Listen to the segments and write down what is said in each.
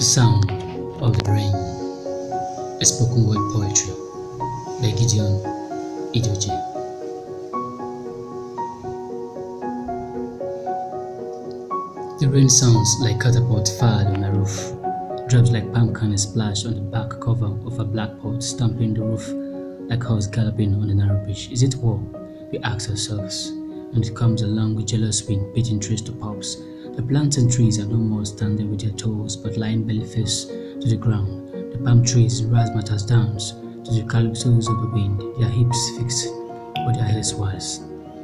The Sound of the Rain, a spoken word poetry by Gideon Idoji. The rain sounds like catapult fired on a roof, drops like palm kernels splashed on the back cover of a blackboard, stamping the roof like horse galloping on a narrow beach. Is it war? We ask ourselves, and it comes along with jealous wind beating trees to pulps. The plantain trees are no more standing with their toes, but lying belly face to the ground. The palm trees in razzmatazz dance to the calypsos of the wind, their hips fixed, but their heads wise.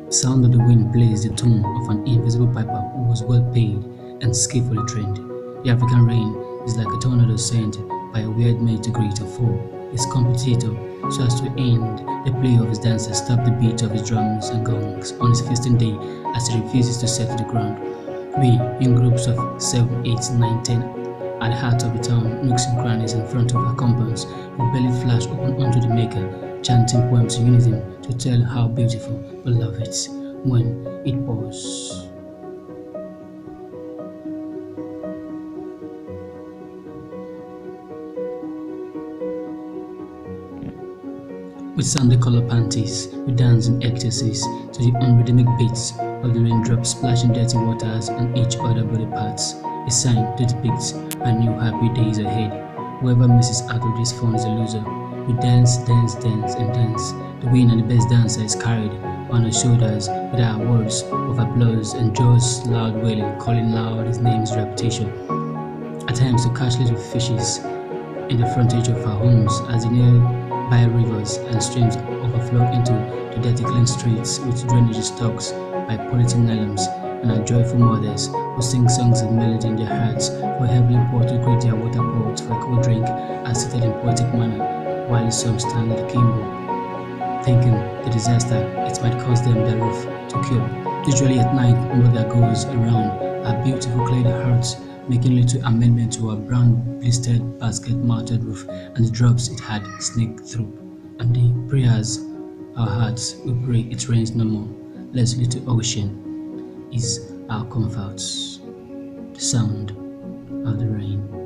The sound of the wind plays the tone of an invisible piper who was well paid and skillfully trained. The African rain is like a tornado sent by a weird mate to greet or foe, his competitor, so as to end the play of his dancers, stop the beat of his drums and gongs on his feasting day as he refuses to set to the ground. We, in groups of 7, 8, 9, 10, at the heart of the town, nooks and crannies in front of our compounds, with belly flash open unto the maker, chanting poems in unison to tell how beautiful we love it when it pours. With sandy-colored panties, we dance in ecstasies to the unrhythmic beats of the raindrops splashing dirty waters on each other body parts. A sign to depict our new happy days ahead. Whoever misses out of this fun is a loser. We dance, dance, dance, and dance. The winner and the best dancer is carried on our shoulders with our words of applause and Joe's loud wailing, calling loud his name's reputation. At times, to catch little fishes in the frontage of our homes as the nearby rivers and streams overflow into the dirty clean streets with drainage stocks by polythene nylons, and our joyful mothers who sing songs and melody in their hearts for heavenly poor to greet their water pots for a cool drink as seated in poetic manner, while some stand at the kimbo, thinking the disaster it might cause them the roof to cure. Usually at night, mother goes around our beautiful clay hearts, making little amendment to our brown blistered basket-mounted roof and the drops it had sneaked through, and the prayers our hearts we pray it rains no more, lest little ocean is our comforts. The sound of the rain.